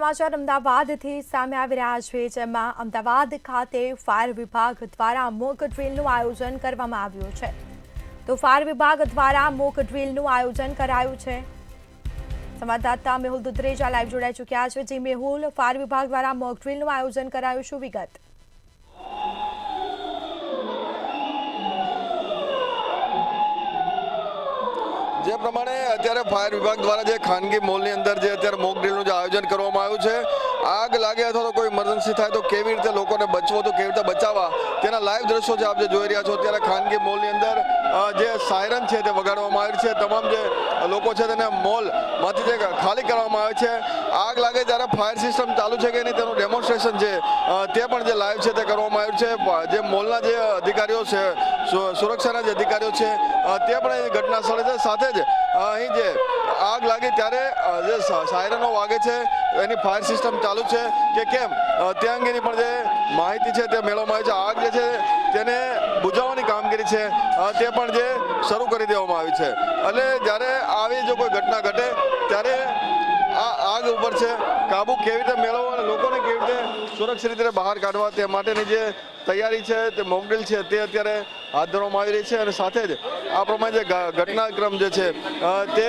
સમાચાર અમદાવાદથી સામે આવી રહ્યા છે, જેમાં અમદાવાદ ખાતે ફાયર વિભાગ દ્વારા મોક ડ્રીલનું આયોજન કરવામાં આવ્યું છે। તો ફાયર વિભાગ દ્વારા મોક ડ્રીલનું આયોજન કરાયું છે। સંવાદદાતા મેહુલ દુધરેજા લાઈવ જોડાઈ ચૂક્યા છે। જી મેહુલ, ફાયર વિભાગ દ્વારા મોક ડ્રીલનું આયોજન કરાયું, શું વિગત? જે પ્રમાણે અત્યારે ફાયર વિભાગ દ્વારા જે ખાનગી મોલની અંદર જે અત્યારે મોક ડ્રીલનું જે આયોજન કરવામાં આવ્યું છે, આગ લાગે અથવા તો કોઈ ઇમરજન્સી થાય તો કેવી રીતે લોકોને બચવો, તો કેવી રીતે બચાવવા, તેના લાઈવ દ્રશ્યો છે આપ જે જોઈ રહ્યા છો। અત્યારે ખાનગી મોલની અંદર જે સાયરન છે તે વગાડવામાં આવ્યું છે। તમામ જે લોકો છે તેને મોલમાંથી જે ખાલી કરવામાં આવે છે। આગ લાગે ત્યારે ફાયર સિસ્ટમ ચાલુ છે કે નહીં તેનું ડેમોન્સ્ટ્રેશન છે તે પણ જે લાઈવ છે તે કરવામાં આવ્યું છે। જે મોલના જે અધિકારીઓ છે, સુરક્ષાના જે અધિકારીઓ છે તે પણ અહીં ઘટના સ્થળે છે। સાથે જ અહીં જે આગ લાગી ત્યારે જે સાયરનો વાગે છે એની ફાયર સિસ્ટમ ચાલુ છે કે કેમ તે અંગેની પણ જે માહિતી છે તે મેળવવામાં આવી છે। આગ જે છે તેને બુઝાવવાની કામગીરી છે તે પણ જે શરૂ કરી દેવામાં આવી છે। એટલે જ્યારે આવી જો કોઈ ઘટના ઘટે ત્યારે આ આગ ઉપર છે કાબુ કેવી રીતે મેળવવો અને લોકોને કેવી રીતે સુરક્ષિત રીતે બહાર કાઢવા તે માટેની જે તૈયારી છે તે મોક ડ્રીલ છે તે અત્યારે હાથ ધરવામાં આવી રહી છે। અને સાથે જ આ પ્રમાણે જે ઘટનાક્રમ જે છે તે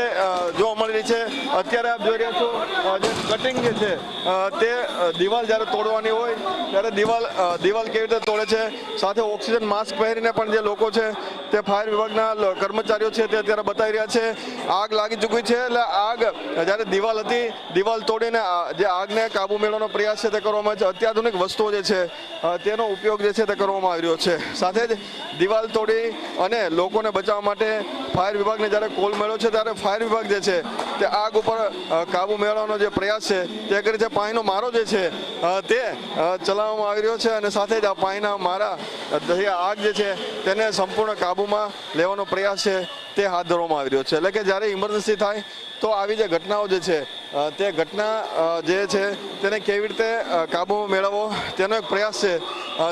જોવા મળી રહી છે। અત્યારે આપ જોઈ રહ્યા છો જે કટિંગ જે છે તે દિવાલ જ્યારે તોડવાની હોય ત્યારે દિવાલ કેવી રીતે તોડે છે, સાથે ઓક્સિજન માસ્ક પહેરીને પણ જે લોકો છે તે ફાયર વિભાગના કર્મચારીઓ છે તે અત્યારે બતાવી રહ્યા છે। આગ લાગી ચૂકી છે એટલે આગ જ્યારે દિવાલ હતી, દિવાલ તોડીને જે આગને કાબુ મેળવવાનો પ્રયાસ છે તે કરવામાં આવે છે। અત્યાધુનિક વસ્તુઓ જે છે તેનો ઉપયોગ જે છે તે કરવામાં આવી રહ્યો છે। સાથે જ દિવાલ તોડી અને લોકોને બચાવવા માટે ફાયર વિભાગને જ્યારે કોલ મળ્યો છે ત્યારે ફાયર વિભાગ જે છે તે આગ ઉપર કાબુ મેળવવાનો જે પ્રયાસ છે તે કરે છે। પાણીનો મારો જે છે તે ચલાવવામાં આવી રહ્યો છે અને સાથે જ આ પાણીના મારા આગ જે છે તેને સંપૂર્ણ કાબુમાં લેવાનો પ્રયાસ છે તે હાથ ધરવામાં આવી રહ્યો છે। એટલે કે જ્યારે ઇમરજન્સી થાય તો આવી જે ઘટનાઓ જે છે તે ઘટના જે છે તેને કેવી રીતે કાબુમાં મેળવવો તેનો એક પ્રયાસ છે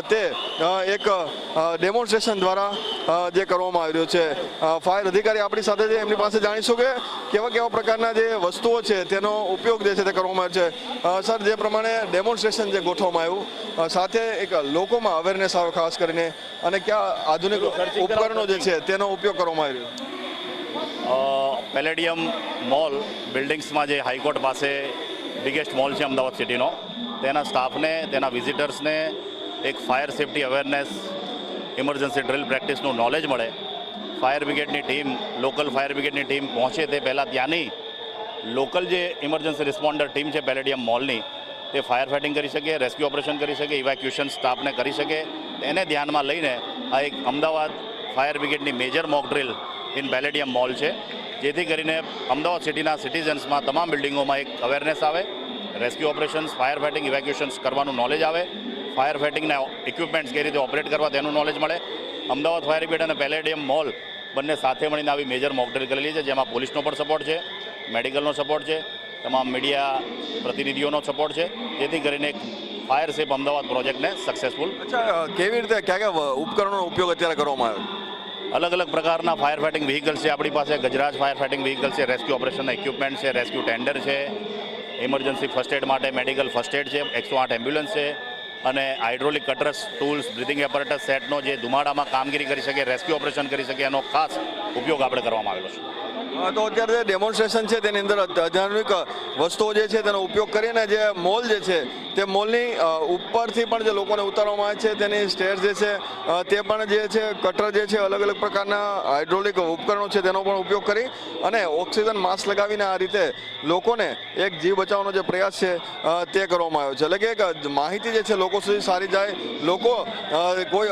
તે એક ડેમોન્સ્ટ્રેશન દ્વારા જે કરવામાં આવી રહ્યો છે। ફાયર અધિકારી આપણી સાથે છે, એમની પાસે જાણીશું કે કેવા પ્રકારના જે વસ્તુઓ છે તેનો ઉપયોગ જે છે તે કરવામાં આવ્યો છે। સર, જે પ્રમાણે ડેમોન્સ્ટ્રેશન જે ગોઠવવામાં આવ્યું, સાથે એક લોકોમાં અવેરનેસ આવે ખાસ કરીને, અને કયા આધુનિક ઉપકરણો જે છે તેનો ઉપયોગ કરવામાં આવ્યો? પેલેડિયમ મોલ બિલ્ડિંગ્સમાં જે હાઈકોર્ટ પાસે બિગેસ્ટ મોલ છે અમદાવાદ સિટીનો, તેના સ્ટાફને, તેના વિઝિટર્સને એક fire safety awareness, emergency drill પ્રેક્ટિસનું નોલેજ મળે। ફાયર બ્રિગેડની ટીમ, લોકલ ફાયર બ્રિગેડની ટીમ પહોંચે તે પહેલાં ત્યાંની લોકલ જે ઇમરજન્સી રિસ્પોન્ડર ટીમ છે પેલેડિયમ મોલની, તે ફાયર ફાઇટિંગ કરી શકે, રેસ્ક્યુ ઓપરેશન કરી શકે, ઇવેક્યુએશન સ્ટાફને કરી શકે। એને ધ્યાનમાં લઈને આ એક અમદાવાદ ફાયર બ્રિગેડની major mock drill in Palladium mall છે, જેથી કરીને અમદાવાદ સિટીના સિટીઝન્સમાં તમામ બિલ્ડિંગોમાં એક અવેરનેસ આવે, રેસ્ક્યુ ઓપરેશન્સ, ફાયર ફાઇટિંગ, ઇવેક્યુએશન્સ કરવાનું નોલેજ આવે, ફાયર ફાઇટિંગના ઇક્વિપમેન્ટ્સ કઈ રીતે ઓપરેટ કરવા તેનું નોલેજ મળે। અમદાવાદ ફાયર બ્રિગેડ અને પેલેડિયમ મોલ બંને સાથે મળીને આવી મેજર મોક ડ્રિલ કરેલી છે, જેમાં પોલીસનો પણ સપોર્ટ છે, મેડિકલનો સપોર્ટ છે, તમામ મીડિયા પ્રતિનિધિઓનો સપોર્ટ છે, જેથી કરીને એક ફાયર સેફ અમદાવાદ પ્રોજેક્ટને સક્સેસફુલ। અચ્છા, કેવી રીતે કયા ઉપકરણોનો ઉપયોગ અત્યારે કરવામાં આવ્યો? અલગ અલગ પ્રકારના ફાયર ફાઇટિંગ વ્હીકલ્સ છે આપણી પાસે। ગજરાજ ફાયર ફાઇટિંગ વ્હીકલ છે, રેસ્ક્યુ ઓપરેશનના ઇક્વિપમેન્ટ છે, રેસ્ક્યુ ટેન્ડર છે, ઇમરજન્સી ફર્સ્ટ એડ માટે મેડિકલ ફર્સ્ટ એડ છે, 108 એમ્બ્યુલન્સ છે, અને hydraulic cutters, tools, breathing apparatus સેટનો જે ધુમાડામાં કામગીરી કરી શકે, રેસ્ક્યુ ઓપરેશન કરી શકે, એનો ખાસ ઉપયોગ આપણે કરવામાં આવેલો છે। તો અત્યારે જે ડેમોન્સ્ટ્રેશન છે તેની અંદર આધુનિક વસ્તુઓ જે છે તેનો ઉપયોગ કરીને જે મોલ જે છે તે મોલની ઉપરથી પણ જે લોકોને ઉતારવામાં આવે છે તેની સ્ટેર્સ જે છે તે પણ જે છે કટર જે છે અલગ અલગ પ્રકારના હાઇડ્રોલિક ઉપકરણો છે તેનો પણ ઉપયોગ કરી અને ઓક્સિજન માસ્ક લગાવીને આ રીતે લોકોને એક જીવ બચાવવાનો જે પ્રયાસ છે તે કરવામાં આવ્યો છે। એટલે કે એક માહિતી જે છે લોકો સુધી સારી જાય, લોકો કોઈ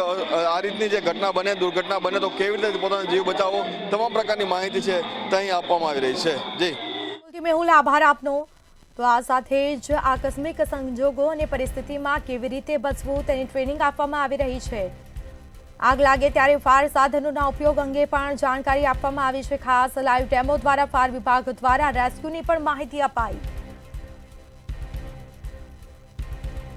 આ રીતની જે ઘટના બને, દુર્ઘટના બને તો કેવી રીતે પોતાનો જીવ બચાવવો, તમામ પ્રકારની માહિતી છે અહીં આપવામાં આવી રહી છે। જી મેહુલ, આભાર આપનો। તો આ સાથે જ આકસ્મિક સંજોગો અને પરિસ્થિતિમાં કેવી રીતે બચવું તેની ટ્રેનિંગ આપવામાં આવી રહી છે। આગ લાગે ત્યારે ફાયર સાધનોના ઉપયોગ અંગે પણ જાણકારી આપવામાં આવી છે। ખાસ લાઈવ ડેમો દ્વારા ફાયર વિભાગ દ્વારા રેસ્ક્યુની પણ માહિતી અપાઈ।